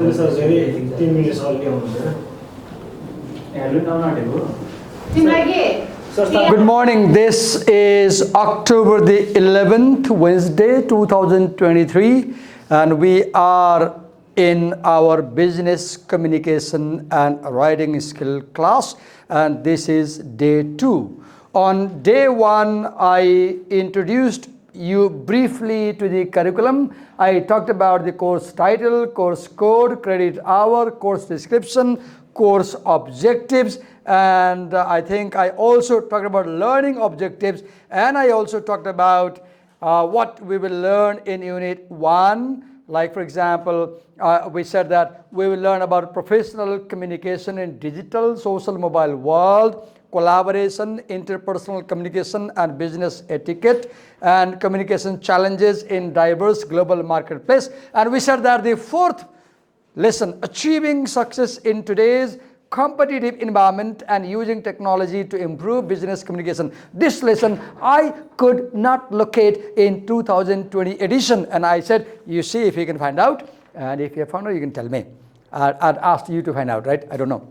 15 minutes already on Good morning. This is October the 11th, Wednesday, 2023, and we are in our business communication and writing skill class, and this is day 2. On day 1, I introduced you briefly to the curriculum. I talked about the course title, course code, credit hour, course description, course objectives, and I think I also talked about learning objectives, and I also talked about what we will learn in unit 1. Like, for example, we said that we will learn about professional communication in digital, social, mobile world, collaboration, interpersonal communication and business etiquette, and communication challenges in diverse global marketplace. And we said that the 4th lesson, achieving success in today's competitive environment and using technology to improve business communication. This lesson I could not locate in 2020 edition, and I said, you see if you can find out, and if you have found out, you can tell me. I'd asked you to find out, right? I don't know.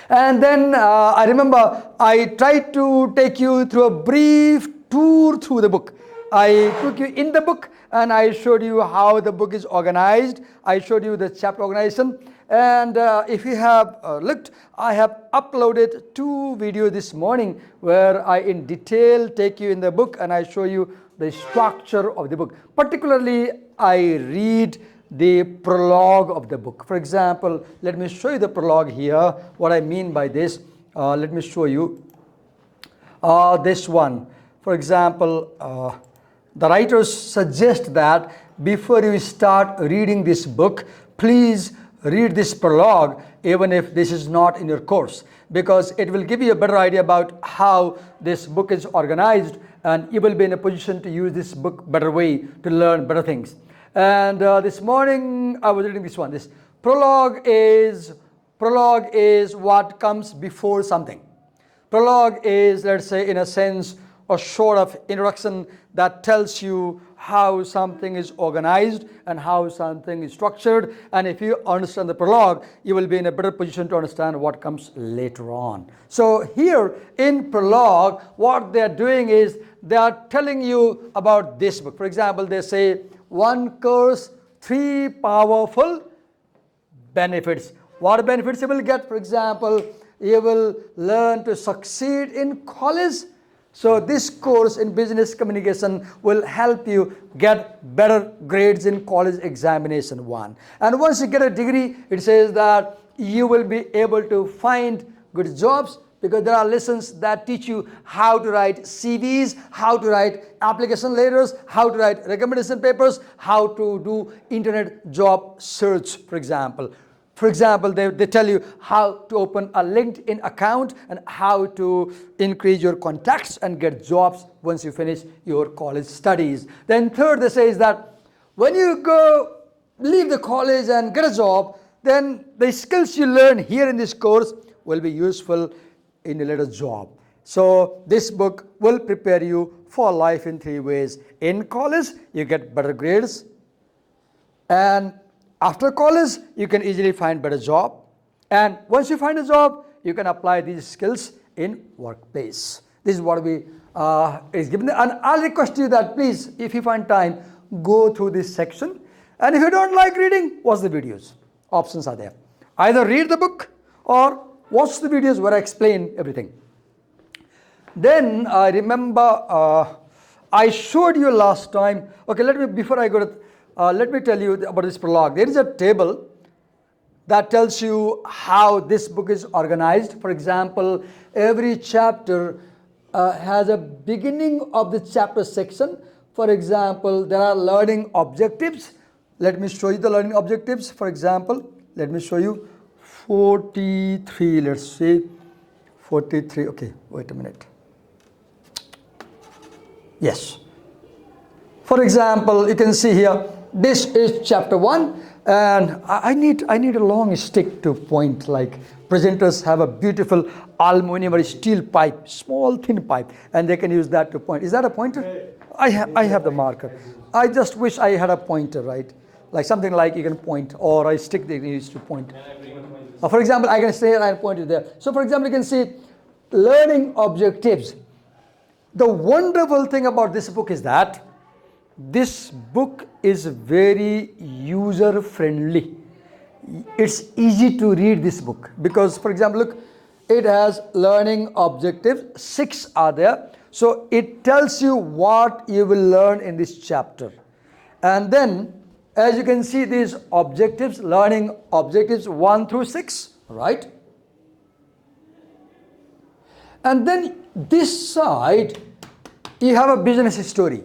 And then I remember I tried to take you through a brief tour through the book. I took you in the book and I showed you how the book is organized. I showed you the chapter organization. And if you have looked, I have uploaded 2 videos this morning where I in detail take you in the book and I show you the structure of the book. Particularly, I read the prologue of the book. For example, let me show you the prologue here. What I mean by this, let me show you this one. For example, the writers suggest that before you start reading this book, please read this prologue even if this is not in your course, because it will give you a better idea about how this book is organized, and you will be in a position to use this book better way to learn better things. And this morning I was reading this one. This prologue is what comes before something. Prologue is, let's say, in a sense, a sort of introduction that tells you how something is organized and how something is structured. And if you understand the prologue, you will be in a better position to understand what comes later on. So here in prologue, what they are doing is they are telling you about this book. For example, they say, 1 course, 3 powerful benefits. What benefits you will get? For example, you will learn to succeed in college. So this course in business communication will help you get better grades in college examination 1. And once you get a degree, it says that you will be able to find good jobs, because there are lessons that teach you how to write CVs, how to write application letters, how to write recommendation papers, how to do internet job search, for example. For example, they tell you how to open a LinkedIn account and how to increase your contacts and get jobs once you finish your college studies. Then third, they say is that when you leave the college and get a job, then the skills you learn here in this course will be useful in a later job. So this book will prepare you for life in 3 ways. In college, you get better grades, and after college, you can easily find better job. And once you find a job, you can apply these skills in workplace. This is what we is given. And I'll request you that please, if you find time, go through this section. And if you don't like reading, watch the videos. Options are there. Either read the book or watch the videos where I explain everything. Then I remember I showed you last time. Okay, before I go to let me tell you about this prologue. There is a table that tells you how this book is organized. For example, every chapter has a beginning of the chapter section. For example, there are learning objectives. Let me show you the learning objectives. For example, let me show you 43. Let's see, 43. Okay, wait a minute. Yes. For example, you can see here, this is chapter 1, and I need a long stick to point. Like presenters have a beautiful aluminum or steel pipe, small thin pipe, and they can use that to point. Is that a pointer? I have the marker. I just wish I had a pointer, right? Like something like you can point, or I stick that you used to point. For example, I can stay here and point it there. So for example, you can see learning objectives. The wonderful thing about this book is that this book is very user friendly. It's easy to read this book because, for example, look, it has learning objectives, 6 are there. So it tells you what you will learn in this chapter. And then, as you can see, these objectives, learning objectives 1 through 6, right? And then this side, you have a business story.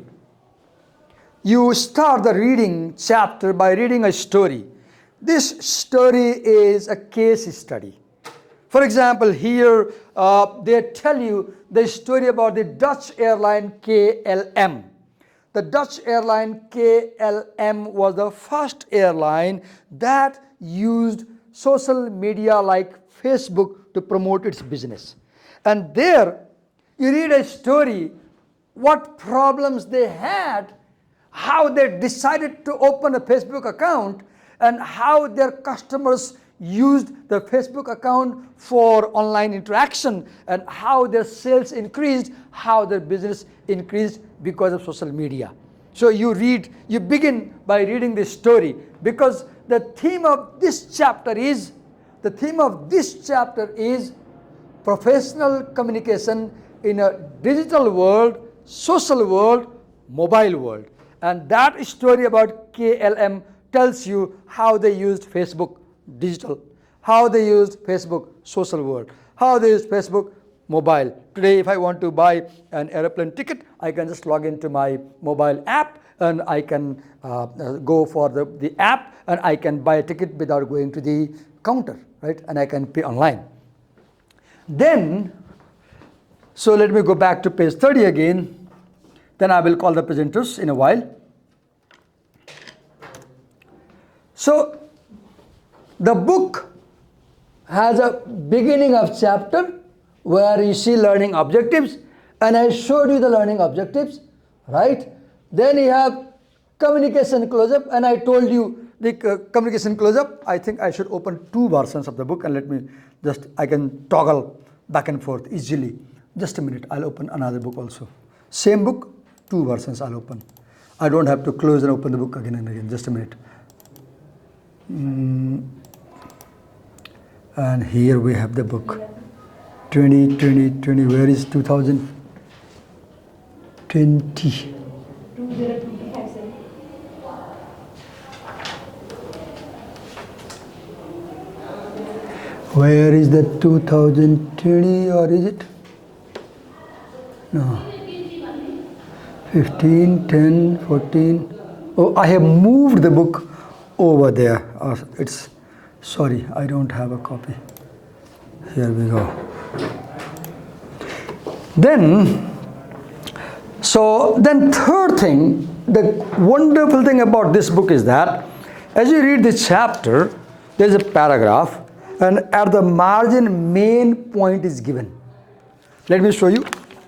You start the reading chapter by reading a story. This story is a case study. For example, here they tell you the story about the Dutch airline KLM. The Dutch airline KLM was the first airline that used social media like Facebook to promote its business. And there you read a story, what problems they had, how they decided to open a Facebook account, and how their customers used the Facebook account for online interaction, and how their sales increased, how their business increased because of social media. So you begin by reading this story, because the theme of this chapter is professional communication in a digital world, social world, mobile world. And that story about KLM tells you how they used Facebook digital, how they used Facebook social world, how they used Facebook mobile. Today, if I want to buy an airplane ticket, I can just log into my mobile app, and I can go for the app, and I can buy a ticket without going to the counter, right? And I can pay online. Then, so let me go back to page 30 again. Then I will call the presenters in a while. So, the book has a beginning of chapter where you see learning objectives, and I showed you the learning objectives, right? Then you have communication close-up, and I told you the communication close-up. I think I should open 2 versions of the book, and let me I can toggle back and forth easily. Just a minute, I'll open another book also. Same book, 2 versions I'll open. I don't have to close and open the book again and again. Just a minute. And here we have the book 2020. Where is 2020? Where is the 2020, or is it? No. 15, 10, 14. Oh, I have moved the book over there. Sorry, I don't have a copy. Here we go. Then third thing, the wonderful thing about this book is that as you read this chapter, there's a paragraph, and at the margin, main point is given. Let me show you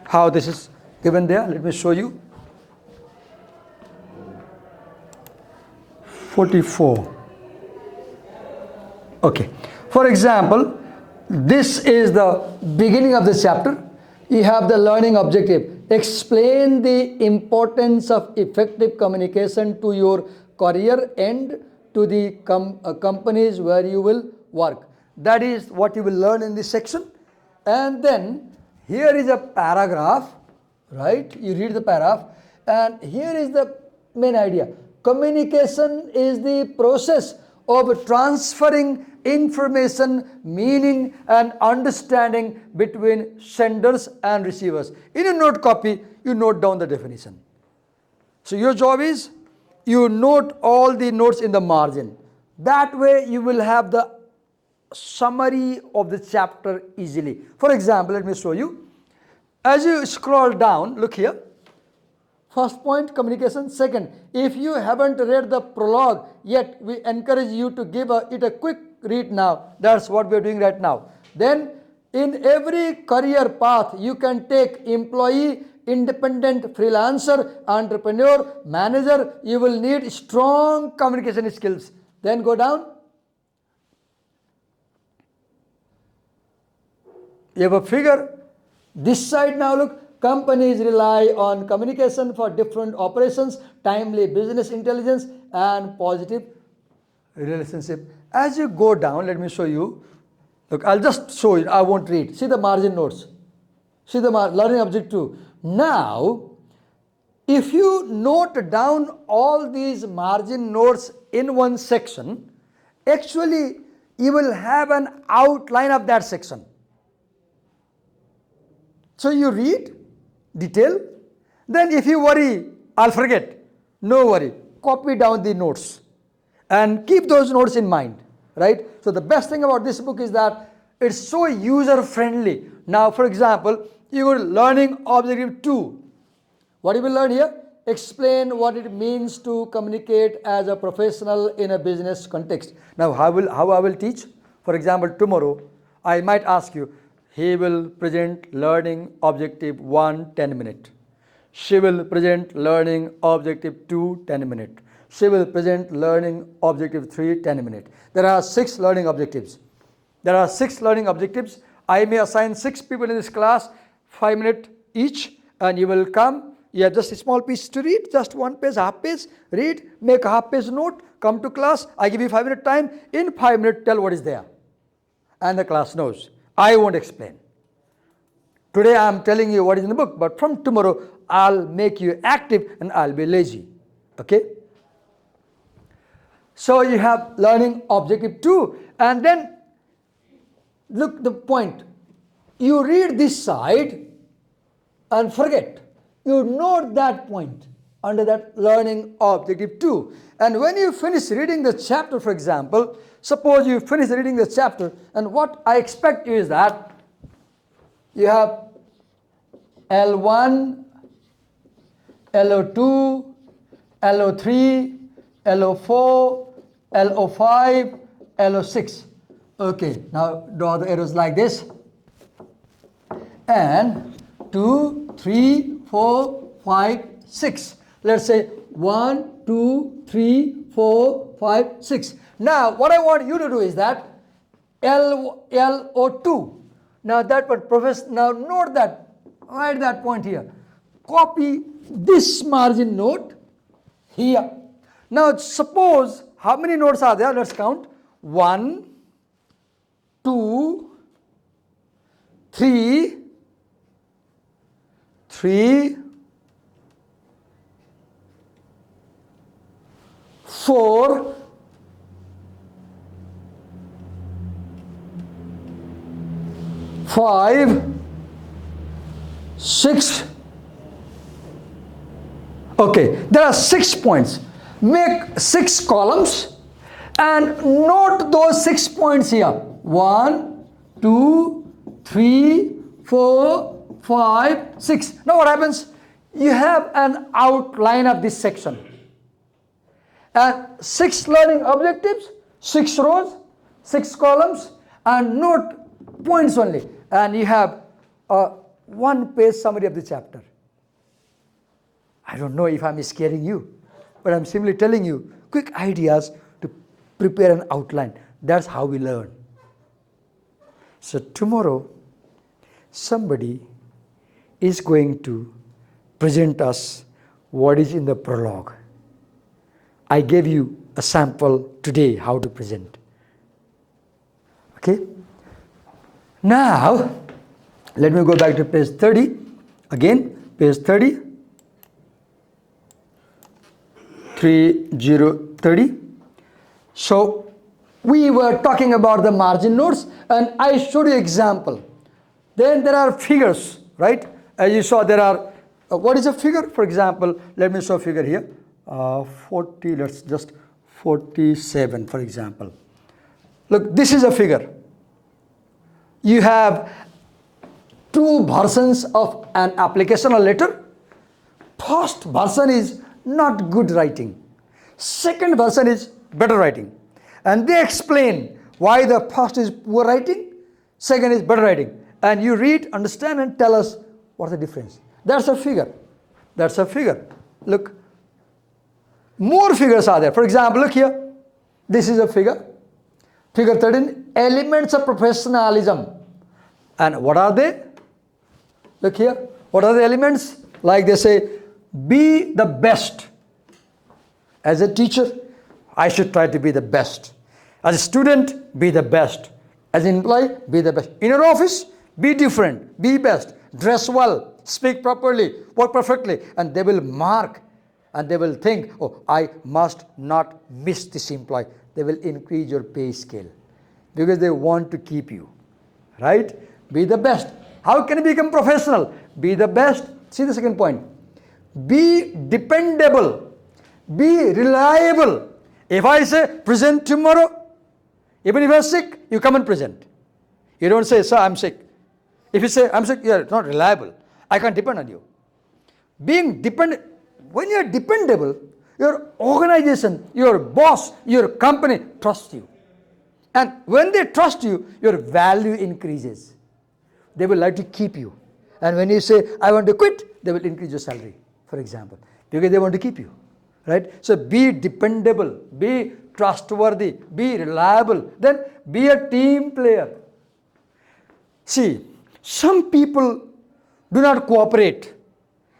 how this is given there. Let me show you. 44. Okay. For example, this is the beginning of the chapter. You have the learning objective. Explain the importance of effective communication to your career and to the companies where you will work. That is what you will learn in this section. And then here is a paragraph, right? You read the paragraph, and here is the main idea. Communication is the process of transferring information, meaning, and understanding between senders and receivers. In a note copy, you note down the definition. So your job is, you note all the notes in the margin. That way you will have the summary of the chapter easily. For example, let me show you. As you scroll down, look here. First point, communication. Second, if you haven't read the prologue yet, we encourage you to give it a quick read now. That's what we're doing right now. Then In every career path, you can take employee, independent, freelancer, entrepreneur, manager. You will need strong communication skills. Then go down. You have a figure. This side now look. Companies rely on communication for different operations, timely business intelligence, and positive relationship. As you go down, let me show you. Look, I'll just show you. I won't read. See the margin notes. See the learning object 2. Now, if you note down all these margin notes in one section, actually you will have an outline of that section. So you read detail, then if you worry, I'll forget. No worry. Copy down the notes and keep those notes in mind, right? So the best thing about this book is that it's so user friendly. Now, for example, you go to learning objective 2. What you will learn here? Explain what it means to communicate as a professional in a business context. Now, how I will teach? For example, tomorrow I might ask you, he will present learning objective 1, 10 minutes. She will present learning objective 2, 10 minutes. She will present learning objective 3, 10 minutes. There are 6 learning objectives. I may assign 6 people in this class, 5 minutes each, and you will come. You have just a small piece to read, just one page, half page, read, make a half page note, come to class. I give you 5 minutes time. In 5 minutes, tell what is there. And the class knows. I won't explain. Today I am telling you what is in the book, but from tomorrow I'll make you active and I'll be lazy. Okay? So you have learning objective 2, and then look the point. You read this side and forget. You note that point under that learning objective 2. And when you finish reading the chapter, for example, suppose you finish reading the chapter, and what I expect you is that you have L1, LO2, LO3, LO4, LO5, LO6. Okay, now draw the arrows like this. And 2, 3, 4, 5, 6. Let's say 1, 2, 3, 4, 5, 6. Now, what I want you to do is that LO2. Now, that one, Professor, now note that, write that point here. Copy this margin note here. Now, suppose, how many notes are there? Let's count. 1, 2, 3, 4, 5, 6. Okay, there are 6 points. Make 6 columns and note those 6 points here. 1, 2, 3, 4, 5, 6. Now what happens? You have an outline of this section. And 6 learning objectives, 6 rows, 6 columns, and note points only. And you have a 1-page summary of the chapter. I don't know if I'm scaring you, but I'm simply telling you quick ideas to prepare an outline. That's how we learn. So tomorrow, somebody is going to present us what is in the prologue. I gave you a sample today how to present. Okay? Now, let me go back to page 30. Again, page 30. 3030. So, we were talking about the margin notes and I showed you example. Then there are figures, right? As you saw, there are, what is a figure? For example, let me show a figure here. 40, let's just 47, for example. Look, this is a figure. You have 2 versions of an application or letter. First version is not good writing. Second version is better writing. And they explain why the first is poor writing, second is better writing. and you read, understand, and tell us what's the difference. That's a figure. That's a figure. Look. More figures are there. For example, look here. This is a figure. Figure 13, elements of professionalism. And what are they? Look here. What are the elements? Like they say, be the best. As a teacher, I should try to be the best. As a student, be the best. As an employee, be the best. In your office, be different, be best. Dress well, speak properly, work perfectly. And they will mark and they will think, oh, I must not miss this employee. They will increase your pay scale because they want to keep you. Right? Be the best. How can you become professional? Be the best. See the second point. Be dependable. Be reliable. If I say present tomorrow, even if you're sick, you come and present. You don't say, sir, I'm sick. If you say, I'm sick, you're not reliable. I can't depend on you. Being dependent, when you're dependable, your organization, your boss, your company trusts you. And when they trust you, your value increases. They will like to keep you. And when you say, I want to quit, they will increase your salary, for example, because they want to keep you. Right? So be dependable, be trustworthy, be reliable, then be a team player. See, some people do not cooperate.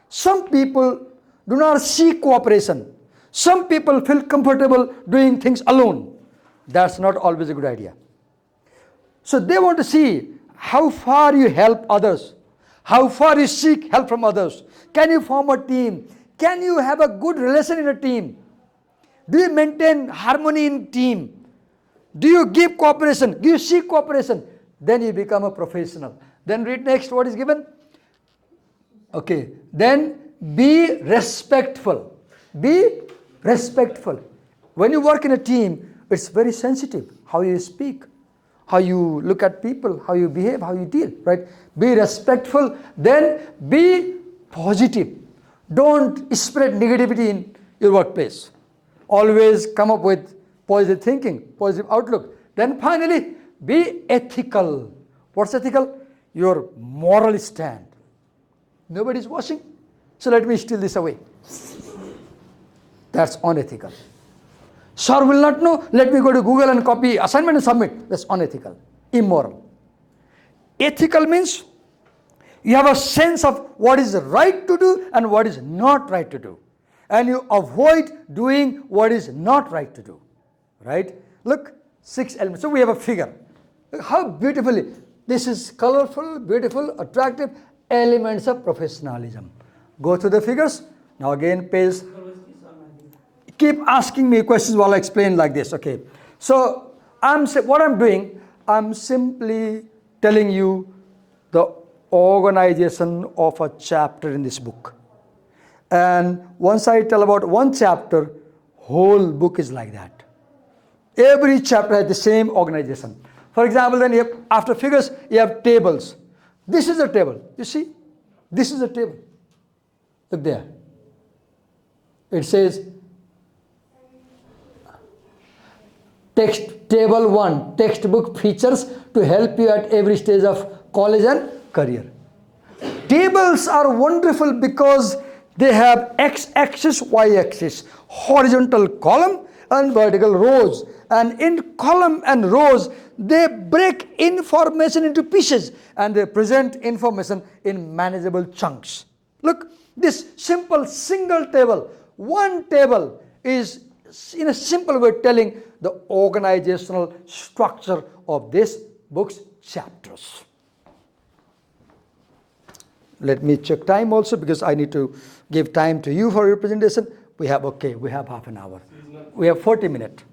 Some people do not seek cooperation. Some people feel comfortable doing things alone. That's not always a good idea. So they want to see how far you help others, how far you seek help from others. Can you form a team? Can you have a good relation in a team? Do you maintain harmony in team? Do you give cooperation? Do you seek cooperation? Then you become a professional. Then read next what is given. Okay. Then be respectful. Be respectful. When you work in a team, it's very sensitive how you speak, how you look at people, how you behave, how you deal, right? Be respectful. Then be positive. Don't spread negativity in your workplace. Always come up with positive thinking, positive outlook. Then finally, be ethical. What's ethical? Your moral stand. Nobody's watching, so let me steal this away. That's unethical. Sir will not know, let me go to Google and copy assignment and submit. That's unethical, immoral. Ethical means you have a sense of what is right to do and what is not right to do. And you avoid doing what is not right to do. Right? Look, 6 elements. So we have a figure. Look how beautifully, this is colorful, beautiful, attractive elements of professionalism. Go through the figures. Now again, page. Keep asking me questions while I explain like this. Okay. So what I'm doing, I'm simply telling you the organization of a chapter in this book. And once I tell about one chapter, whole book is like that. Every chapter has the same organization. For example, then you have, after figures, you have tables. This is a table. You see? This is a table. Look there. It says table 1, textbook features to help you at every stage of college and career. Tables are wonderful because they have x-axis, y-axis, horizontal column and vertical rows. And in column and rows, they break information into pieces and they present information in manageable chunks. Look, this simple single table, one table is in a simple way telling the organizational structure of this book's chapters. Let me check time also because I need to give time to you for your presentation. We have half an hour. We have 40 minutes.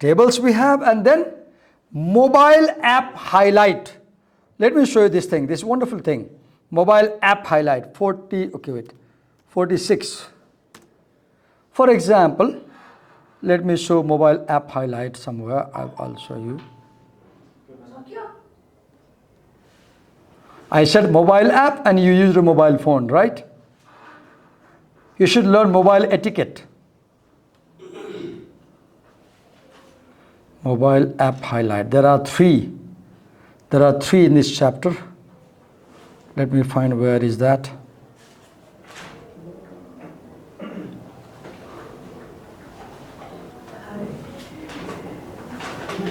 Tables we have, and then mobile app highlight. Let me show you this thing, this wonderful thing. Mobile app highlight, 46. For example, let me show mobile app highlight somewhere. I'll show you. I said mobile app and you used a mobile phone, right? You should learn mobile etiquette. Mobile app highlight. There are 3. There are 3 in this chapter. Let me find where is that.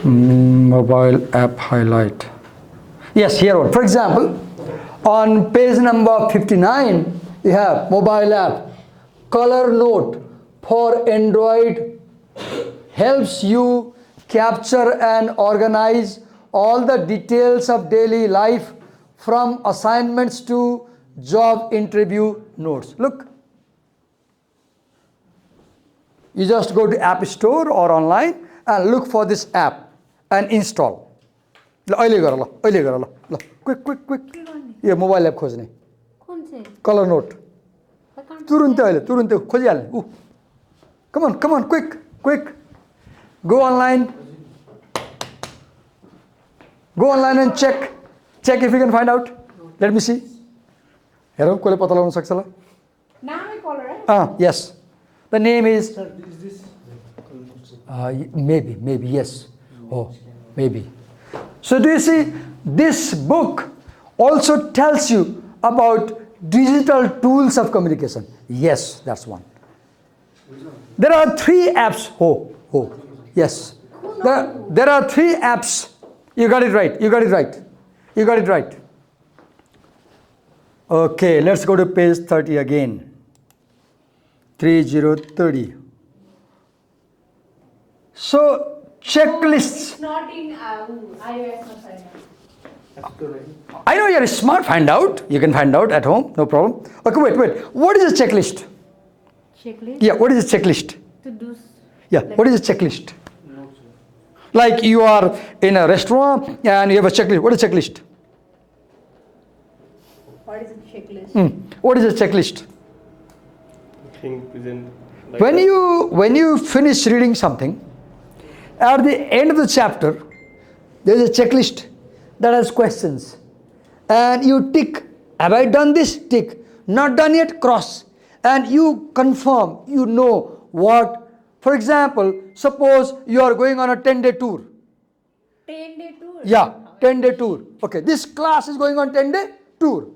Mobile app highlight. Yes, here one. For example, on page number 59, you have mobile app, color note for Android, helps you capture and organize all the details of daily life from assignments to job interview notes. Look, you just go to App Store or online and look for this app and install. Quick. ये mobile app खोजने colour note तुरंत खोज हाल्ने come on quick go online and check if you can find out. Let me see. हेरौँ कसले पत्ता लगाउन सक्छ ल नामै कलर है yes, the name is maybe yes. Oh, maybe. So do you see, this book also tells you about digital tools of communication. Yes, that's one. There are 3 apps. Yes. There are 3 apps. You got it right. Okay, let's go to page 30 again. 3030. So, checklists. It's not in iOS or something. I know you're smart. Find out. You can find out at home. No problem. Okay, wait. What is a checklist? Checklist? Yeah, what is a checklist? To do. Yeah, what is a checklist? Like you are in a restaurant and you have a checklist. What is a checklist? What is a checklist? What is a checklist? Thing present like When you finish reading something, at the end of the chapter, there is a checklist that has questions. And you tick, have I done this? Tick. Not done yet? Cross. And you confirm, you know what. For example, suppose you are going on a 10-day tour. 10-day tour? Yeah, 10-day tour. Okay, this class is going on 10-day tour.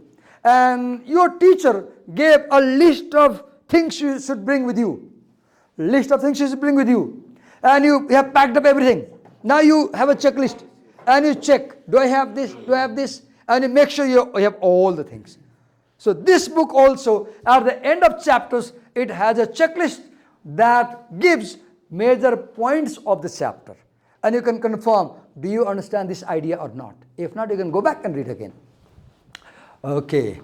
And your teacher gave a list of things you should bring with you. And you have packed up everything. Now you have a checklist. And you check, do I have this? And you make sure you have all the things. So this book also, at the end of chapters, it has a checklist that gives major points of the chapter. And you can confirm, do you understand this idea or not? If not, you can go back and read again. Okay.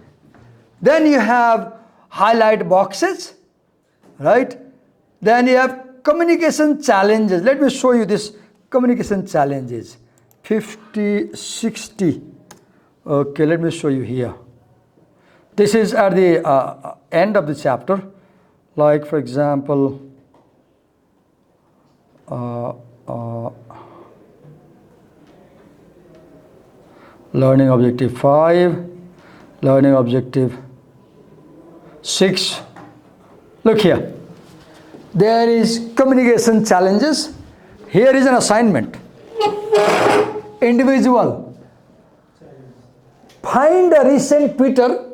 Then you have highlight boxes, right? Then you have communication challenges. Let me show you this communication challenges. 50, 60. Okay, let me show you here. This is at the end of the chapter. Like, for example, learning objective 5, learning objective 6. Look here. There is communication challenges. Here is an assignment. Individual. Find a recent Twitter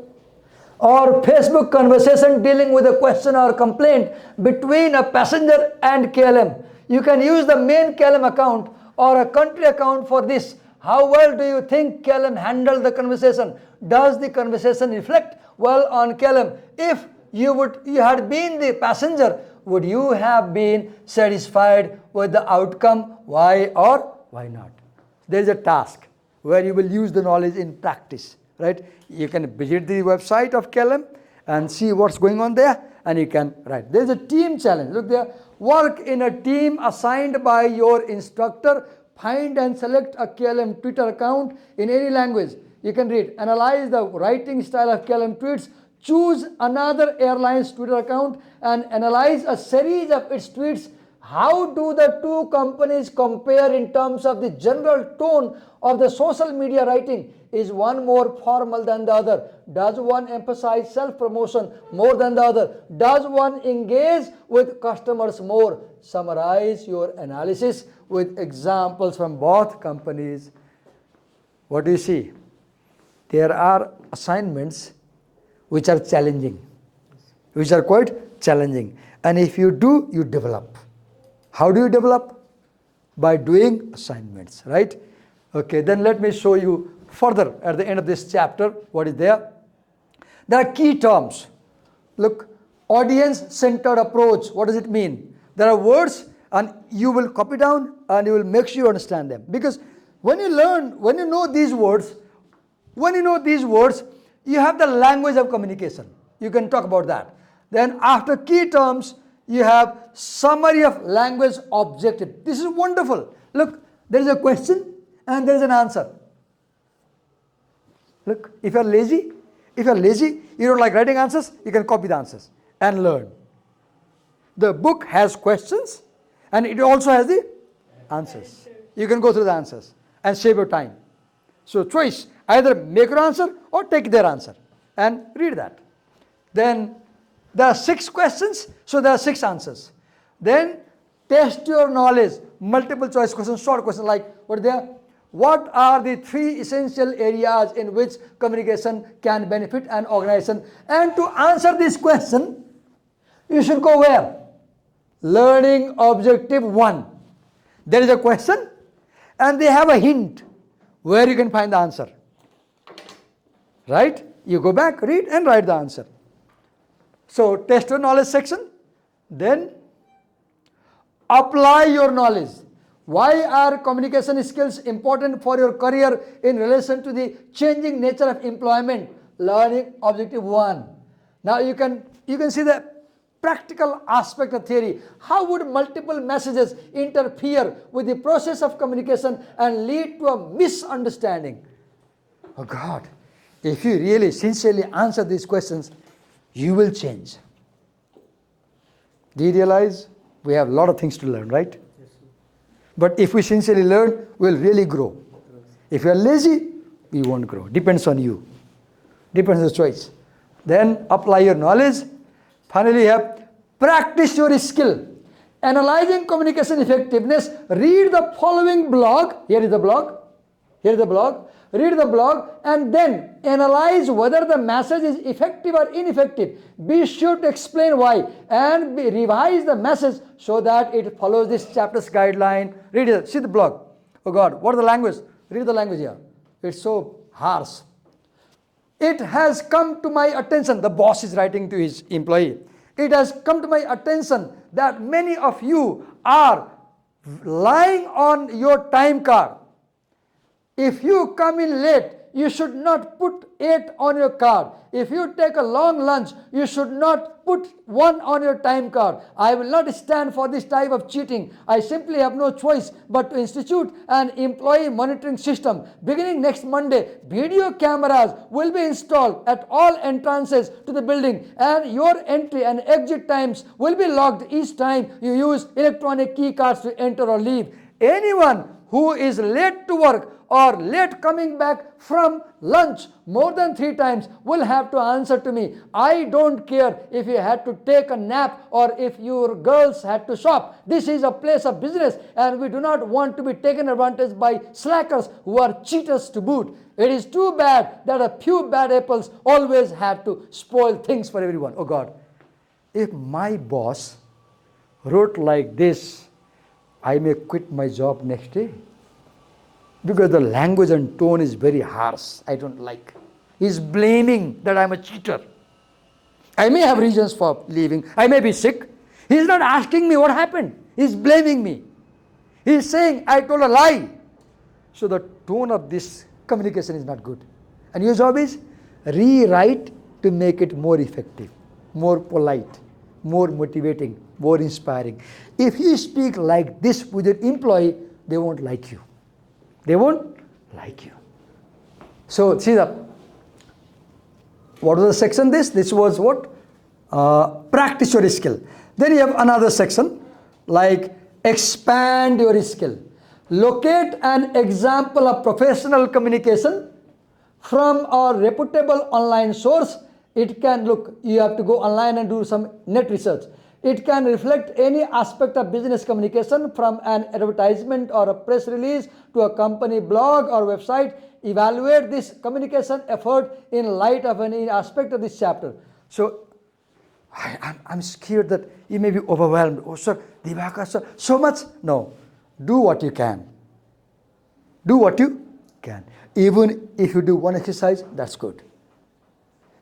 or Facebook conversation dealing with a question or complaint between a passenger and KLM. You can use the main KLM account or a country account for this. How well do you think KLM handled the conversation? Does the conversation reflect well on KLM? If you had been the passenger, would you have been satisfied with the outcome? Why or why not? There is a task where you will use the knowledge in practice, right? You can visit the website of KLM and see what's going on there, and you can write. There's a team challenge. Look there. Work in a team assigned by your instructor. Find and select a KLM Twitter account in any language. You can read. Analyze the writing style of KLM tweets. Choose another airline's Twitter account and analyze a series of its tweets. How do the two companies compare in terms of the general tone of the social media writing? Is one more formal than the other? Does one emphasize self-promotion more than the other? Does one engage with customers more? Summarize your analysis with examples from both companies what do you see? There are assignments which are challenging, which are quite challenging. And if you do, you develop. How do you develop? By doing assignments, right? Okay, then let me show you further at the end of this chapter what is there. There are key terms. Look, audience-centered approach. What does it mean? There are words and you will copy down and you will make sure you understand them. Because when you know these words, you have the language of communication. You can talk about that. Then after key terms, you have summary of language objective. This is wonderful. Look, there is a question and there is an answer. Look, if you are lazy, you don't like writing answers, you can copy the answers and learn. The book has questions and it also has the answers. You can go through the answers and save your time. So choice, either make your answer or take their answer and read that. Then there are 6 questions, so there are 6 answers. Then test your knowledge, multiple choice questions, short questions like what are there? What are the 3 essential areas in which communication can benefit an organization? And to answer this question, you should go where? Learning objective 1. There is a question and they have a hint where you can find the answer. Right? You go back, read and write the answer. So test your knowledge section. Then apply your knowledge. Why are communication skills important for your career in relation to the changing nature of employment? Learning objective 1. Now you can see the practical aspect of theory. How would multiple messages interfere with the process of communication and lead to a misunderstanding? Oh God, if you really sincerely answer these questions, you will change. Do you realize we have a lot of things to learn, right? But if we sincerely learn, we'll really grow. If you are lazy, we won't grow. Depends on you. Depends on the choice. Then apply your knowledge. Finally, you have practice your skill. Analyzing communication effectiveness. Read the following blog. Here is the blog. Read the blog and then analyze whether the message is effective or ineffective. Be sure to explain why and revise the message so that it follows this chapter's guideline. Read it. See the blog. Oh God, what is the language? Read the language here. It's so harsh. It has come to my attention. The boss is writing to his employee. It has come to my attention that many of you are lying on your time card. If you come in late, you should not put 8 on your card. If you take a long lunch, you should not put 1 on your time card. I will not stand for this type of cheating. I simply have no choice but to institute an employee monitoring system. Beginning next Monday, video cameras will be installed at all entrances to the building and your entry and exit times will be logged each time you use electronic key cards to enter or leave. Anyone who is late to work or late coming back from lunch more than 3 times will have to answer to me. I don't care if you had to take a nap or if your girls had to shop. This is a place of business and we do not want to be taken advantage by slackers who are cheaters to boot. It is too bad that a few bad apples always have to spoil things for everyone. Oh God, if my boss wrote like this, I may quit my job next day. Because the language and tone is very harsh. I don't like. He's blaming that I'm a cheater. I may have reasons for leaving. I may be sick. He's not asking me what happened. He's blaming me. He's saying I told a lie. So the tone of this communication is not good. And your job is rewrite to make it more effective, more polite, more motivating, more inspiring. If you speak like this with your employee, they won't like you. They won't like you. So see what was the section this? This was what? Practice your skill. Then you have another section like expand your skill. Locate an example of professional communication from a reputable online source. It can look, you have to go online and do some net research. It can reflect any aspect of business communication from an advertisement or a press release to a company blog or website. Evaluate this communication effort in light of any aspect of this chapter. So I'm scared that you may be overwhelmed. Oh, sir, Divakar, sir, so much? No. Do what you can. Do what you can. Even if you do one exercise, that's good.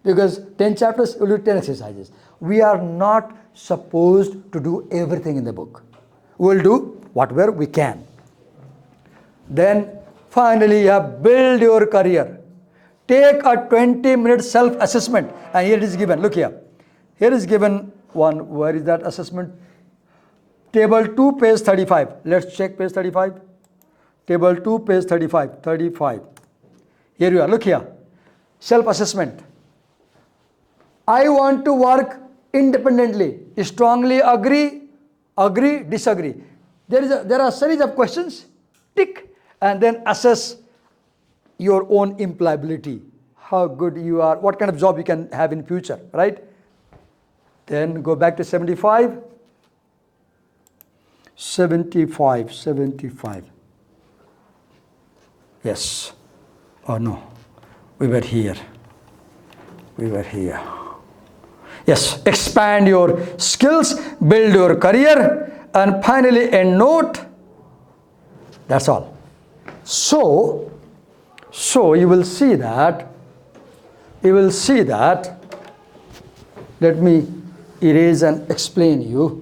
Because 10 chapters, you'll do 10 exercises. We are not supposed to do everything in the book. We'll do whatever we can. Then finally, you have build your career. Take a 20-minute self-assessment. And here it is given. Look here. Here is given one. Where is that assessment? Table 2, page 35. Let's check page 35. Table 2, page 35. 35. Here you are. Look here. Self-assessment. I want to work independently. Strongly agree, disagree. There are a series of questions. Tick. And then assess your own employability. How good you are. What kind of job you can have in future. Right? Then go back to 75. 75. Yes. Oh no. We were here. Yes. Expand your skills, build your career, and finally a note. That's all. So you will see that. Let me erase and explain you.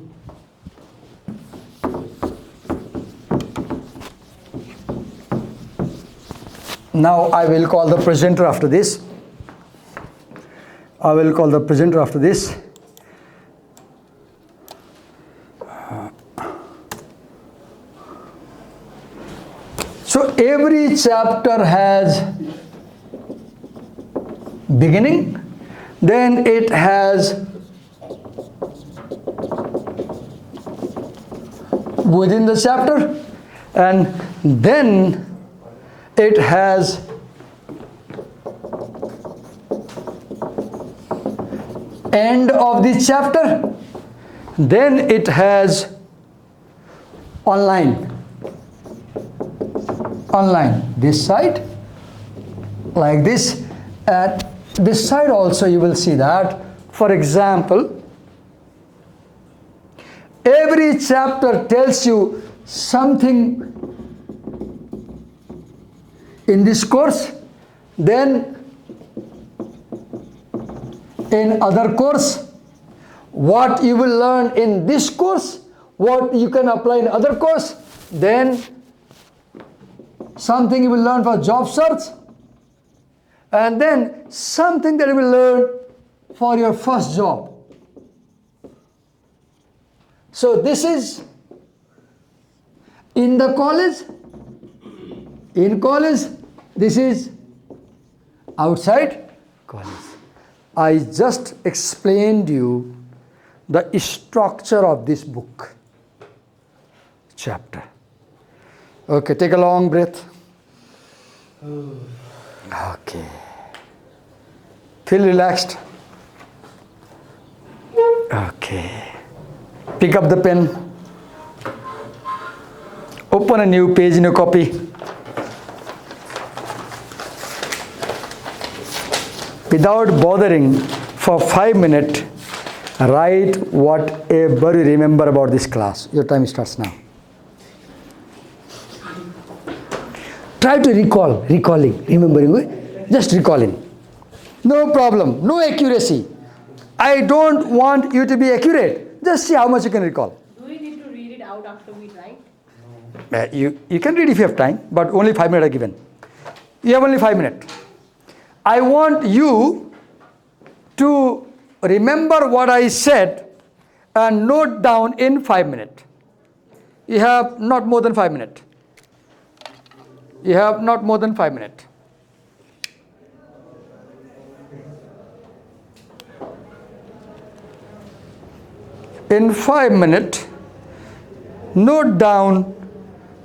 Now I will call the presenter after this. So every chapter has beginning, then it has within the chapter, and then it has end of the chapter, then it has online, this side like this, and this side also you will see that. For example, every chapter tells you something in this course, then in other course, what you will learn in this course, what you can apply in other course, then something you will learn for job search, and then something that you will learn for your first job. So this is in the college. In college, this is outside college. I just explained you the structure of this book chapter. Okay, take a long breath. Okay. Feel relaxed. Okay. Pick up the pen. Open a new page in your copy. Without bothering, for 5 minutes, write whatever you remember about this class. Your time starts now. Try to remembering, just recalling. No problem, no accuracy. I don't want you to be accurate. Just see how much you can recall. Do we need to read it out after we write? You can read if you have time, but only 5 minutes are given. You have only 5 minutes. I want you to remember what I said and note down in 5 minutes. You have not more than 5 minutes. You have not more than 5 minutes. In 5 minutes, note down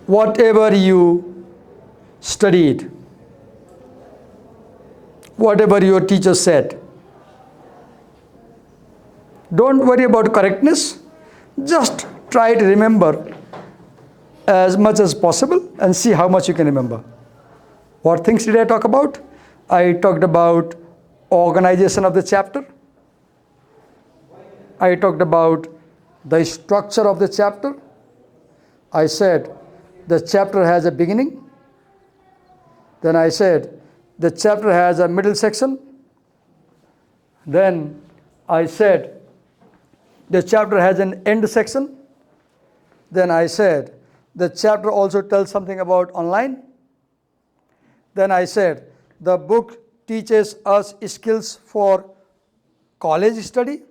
whatever you studied, whatever your teacher said. Don't worry about correctness. Just try to remember as much as possible and see how much you can remember. What things did I talk about? I talked about organization of the chapter. I talked about the structure of the chapter. I said the chapter has a beginning. Then I said the chapter has a middle section. Then I said the chapter has an end section. Then I said the chapter also tells something about online. Then I said the book teaches us skills for college study.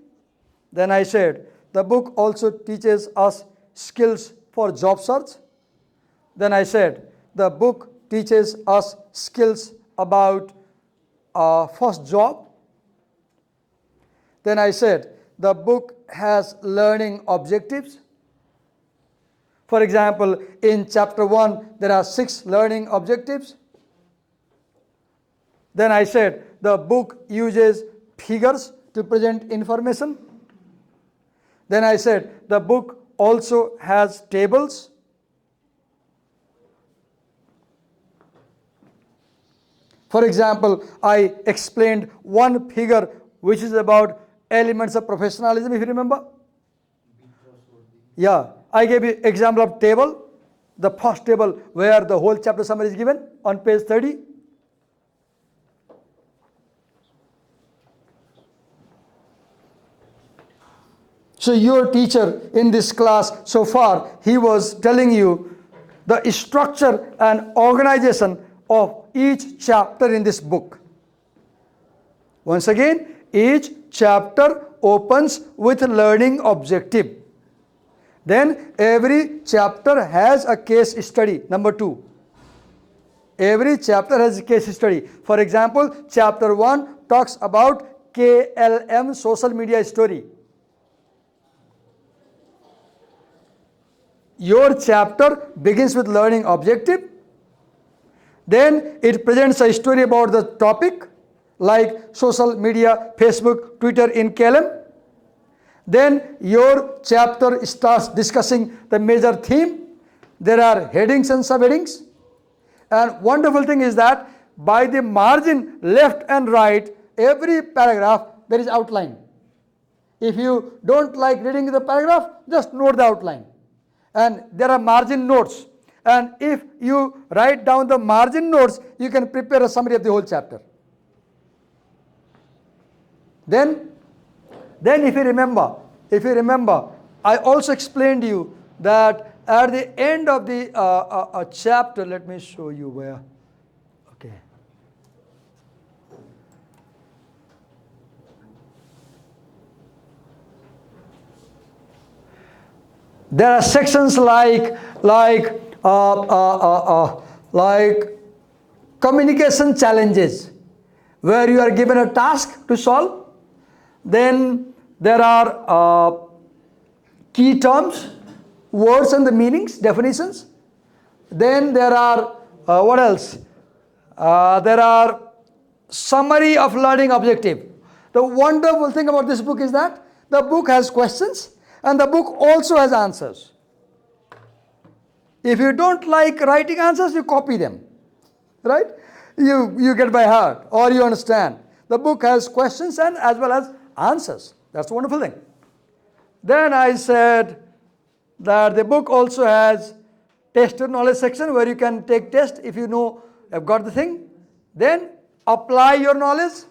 Then I said the book also teaches us skills for job search. Then I said the book teaches us skills about first job. Then I said the book has learning objectives. For example, in chapter 1, there are 6 learning objectives. Then I said the book uses figures to present information. Then I said the book also has tables. For example, I explained one figure which is about elements of professionalism, if you remember. Yeah, I gave you example of table, the first table where the whole chapter summary is given on page 30. So your teacher in this class so far, he was telling you the structure and organization of each chapter in this book. Once again, each chapter opens with a learning objective. Then every chapter has a case study. Number 2. Every chapter has a case study. For example, chapter 1 talks about KLM social media story. Your chapter begins with learning objective. Then it presents a story about the topic like social media, Facebook, Twitter in KLM. Then your chapter starts discussing the major theme. There are headings and subheadings. And wonderful thing is that by the margin left and right, every paragraph there is outline. If you don't like reading the paragraph, just note the outline. And there are margin notes. And if you write down the margin notes, you can prepare a summary of the whole chapter. Then if you remember, I also explained to you that at the end of the chapter, let me show you where. Okay. There are sections like communication challenges, where you are given a task to solve. Then there are key terms, words and the meanings, definitions. Then there are, what else? There are summary of learning objective. The wonderful thing about this book is that the book has questions and the book also has answers. If you don't like writing answers, you copy them, right? You get by heart or you understand. The book has questions and as well as answers. That's a wonderful thing. Then I said that the book also has test your knowledge section where you can take test if you know you've got the thing. Then apply your knowledge.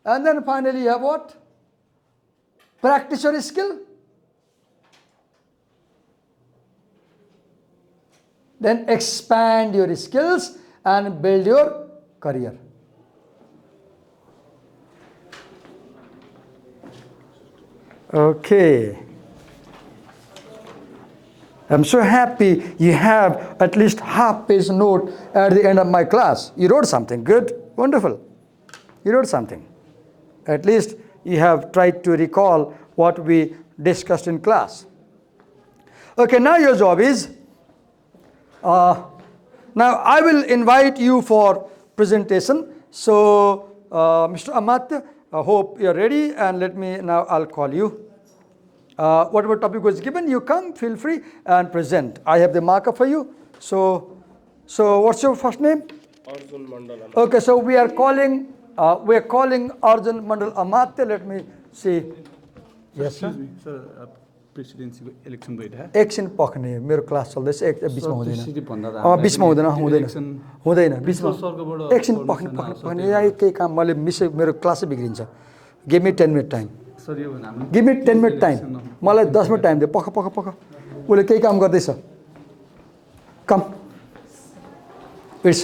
And then finally you have what? Practice your skill. Then expand your skills and build your career. Okay. I'm so happy you have at least half-page note at the end of my class. You wrote something. Good. Wonderful. You wrote something. At least you have tried to recall what we discussed in class. Okay, now your job is, now I will invite you for presentation. So, Mr. Amatya, I hope you're ready and I'll call you. Whatever topic was given, you come, feel free and present. I have the marker for you. So what's your first name? Arjun Mandala. Okay, so we are calling Arjun Mandal Amatya. Let me see. Yes, sir. Sir प्रेसिडेन्सीको election भइरहेको एकछिन पख्ने मेरो class चल्दैछ एक बिचमा हुँदैन त्यसरी भन्दा त बिचमा हुँदैन बिचमा सरकारबाट एकछिन पख्ने यहाँ केही काम मैले मेरो क्लासै बिग्रिन्छ give me 10 minute time sir यो भने हाम्रो गिभ मी 10 मिनट टाइम मलाई 10 मिनट टाइम दे पख उसले केही काम गर्दैछ come it's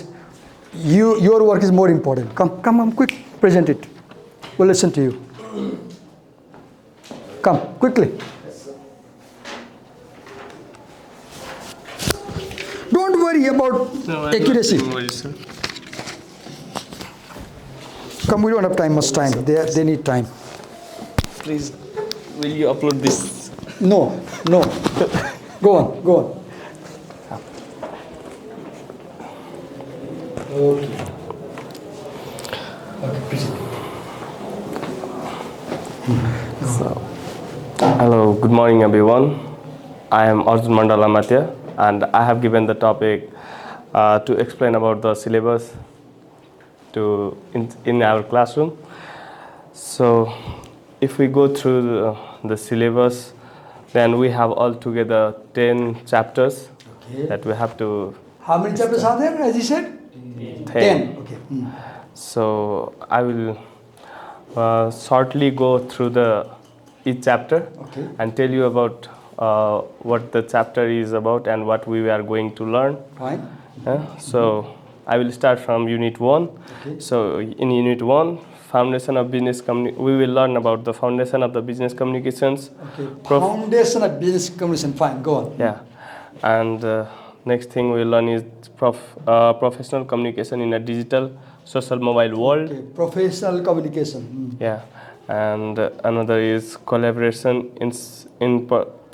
your work is more important. Come, quick, present it. We'll listen to you. Come, quickly. Don't worry about accuracy. Come, we don't have time, much time. They need time. Please, will you upload this? No. Go on. Okay. Hello, good morning everyone. I am Arjun Mandala Matya and I have given the topic to explain about the syllabus in our classroom. So if we go through the syllabus, then we have altogether 10 chapters that we have to. How many chapters are there, as you said? 10. Okay. So I will shortly go through each chapter and tell you about what the chapter is about and what we are going to learn. Fine. So I will start from Unit 1. So in Unit 1, Foundation of Business we will learn about the foundation of the business communications. Foundation of business communication. Fine. Go on. Yeah. And next thing we will learn is professional communication in a digital social mobile world. Okay. Professional communication. Yeah. And another is collaboration in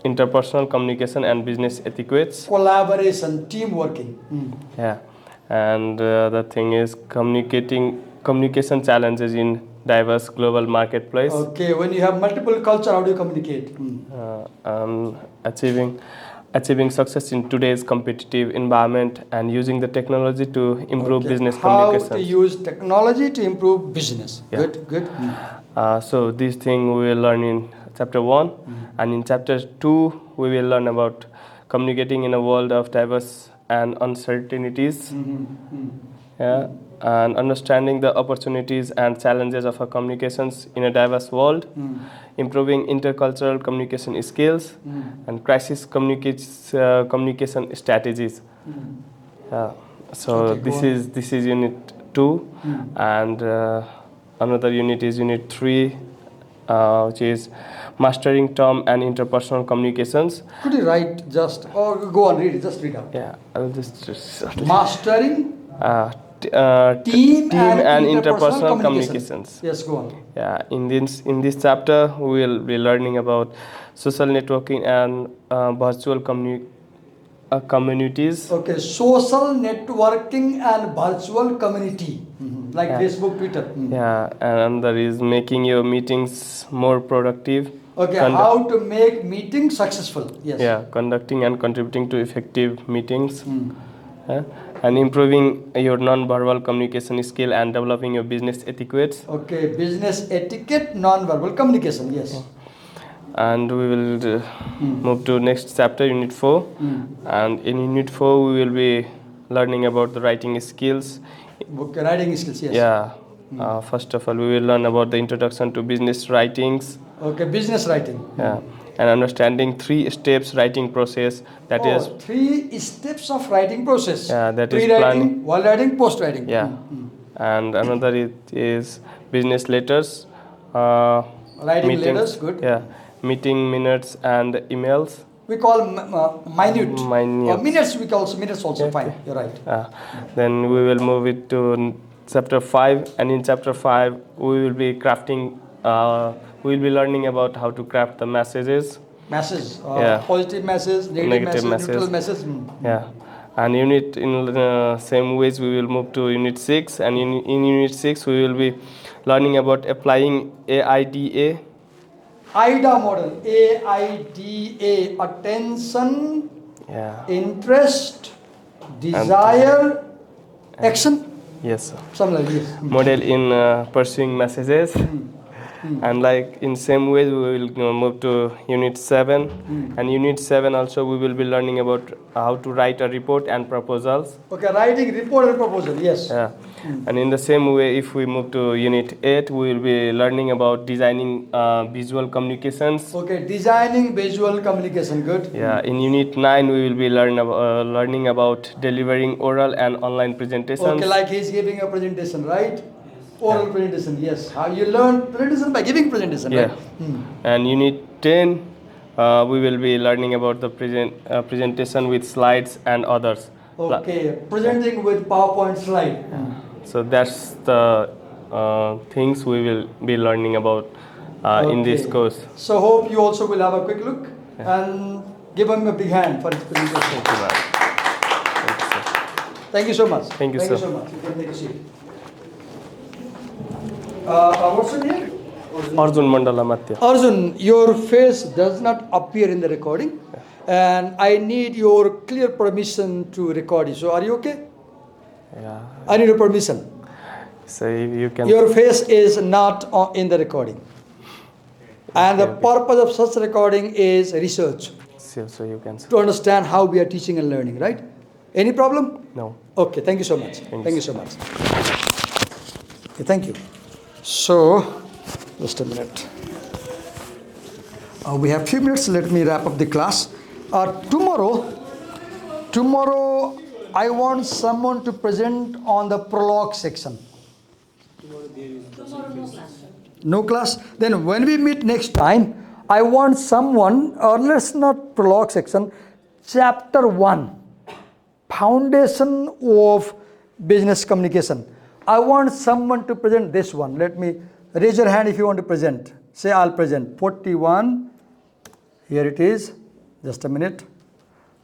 interpersonal communication and business etiquettes. Collaboration, team working. Yeah. And the thing is communication challenges in diverse global marketplace. Okay, when you have multiple culture, how do you communicate? Achieving success in today's competitive environment and using the technology to improve business communication. How to use technology to improve business. Yeah. Good. So this thing we will learn in chapter 1 and in chapter 2 we will learn about communicating in a world of diverse and uncertainties. Yeah, and understanding the opportunities and challenges of our communications in a diverse world, improving intercultural communication skills, and crisis communication strategies. So this is Unit 2, and another unit is Unit 3, which is mastering term and interpersonal communications. Could you write go on, read it, just read out. Yeah, I will just Mastering team and interpersonal communications. Yes, go on. Yeah, in this chapter we will be learning about social networking and virtual communities. Okay, social networking and virtual community, like Facebook, Twitter. Yeah, and there is making your meetings more productive. Okay, how to make meetings successful. Yes. Yeah, conducting and contributing to effective meetings. And improving your non-verbal communication skill and developing your business etiquettes. Okay, business etiquette, non-verbal communication, yes. And we will move to next chapter, Unit 4. And in Unit 4, we will be learning about the writing skills. Okay, writing skills, yes. Yeah. First of all, we will learn about the introduction to business writings. Okay, business writing. Yeah. And understanding 3 steps writing process. That is 3 steps of writing process. Yeah, that is pre-writing, planning, while writing, post-writing. Yeah. And another is business letters. Writing meetings, letters, good. Yeah. Meeting minutes and emails. We call minute. Minute. Or minutes, we call minutes also, fine. You're right. Then we will move it to chapter 5. And in chapter 5, we will be crafting we will be learning about how to craft the messages. Message, Yeah. positive message, negative message, neutral message. Yeah. And in same ways we will move to Unit 6. And in Unit 6 we will be learning about applying AIDA AIDA model. AIDA. Attention, Yeah. interest, desire, action. Yes, sir. Something like this. Model in pursuing messages. And like in same way we will move to unit 7 and unit 7 also we will be learning about how to write a report and proposals. Okay, writing report and proposal. Yes. Yeah. And in the same way if we move to unit 8 we will be learning about designing visual communications. Okay, designing visual communication. Good. Yeah, in unit 9 we will be learning about delivering oral and online presentations. Okay, like he's giving a presentation, right? Oral presentation, yes. How you learn presentation by giving presentation, Yeah. right? And unit 10 we will be learning about the presentation with slides and others. Okay, presenting with PowerPoint slide. So that's the things we will be learning about in this Okay. course. So hope you also will have a quick look and give him a big hand for his presentation. Thank you so much. Thank you, Thank you sir. so much. You can take a seat. What's your name? Arjun Mandala Matya. Arjun, your face does not appear in the recording, and I need your clear permission to record you. So, are you okay? Yeah. I need your permission. So if you can. Your face is not in the recording, and the purpose of such recording is research So you can. to understand how we are teaching and learning. Right? Any problem? No. Okay. Thank you so much. Thanks. Thank you so much. Okay, thank you. So, just a minute. We have few minutes. Let me wrap up the class. Tomorrow, I want someone to present on the prologue section. No class. Then when we meet next time, I want someone, or let's not prologue section, chapter 1, foundation of business communication. I want someone to present this one. Let me raise your hand if you want to present. Say I'll present. 41. Here it is. Just a minute.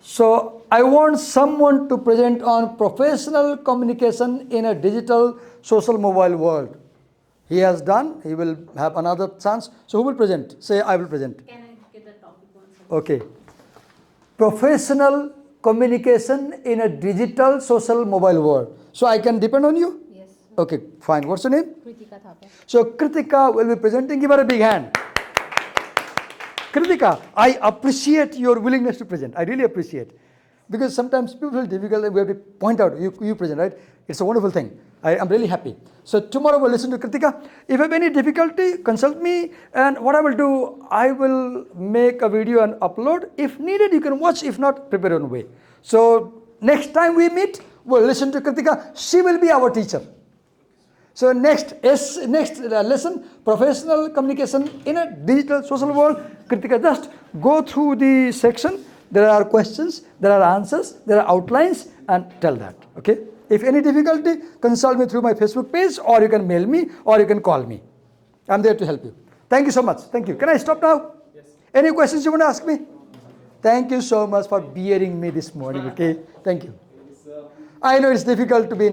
So I want someone to present on professional communication in a digital social mobile world. He has done. He will have another chance. So who will present? Say I will present. Can I get the topic once? Okay. Professional communication in a digital social mobile world. So I can depend on you? Yes. Okay, fine. What's your name? Kritika Thapa. So Kritika will be presenting. Give her a big hand. Kritika, I appreciate your willingness to present. I really appreciate. Because sometimes people feel difficult and we have to point out, you present, right? It's a wonderful thing. I'm really happy. So tomorrow we'll listen to Kritika. If you have any difficulty, consult me. And what I will do, I will make a video and upload. If needed, you can watch. If not, prepare your own way. So next time we meet, we'll listen to Kritika. She will be our teacher. So next lesson, professional communication in a digital social world. Kritika, just go through the section. There are questions, there are answers, there are outlines, and tell that. Okay? If any difficulty, consult me through my Facebook page, or you can mail me, or you can call me. I'm there to help you. Thank you so much. Thank you. Can I stop now? Yes. Any questions you want to ask me? Thank you so much for bearing me this morning. Okay? Thank you. I know it's difficult to be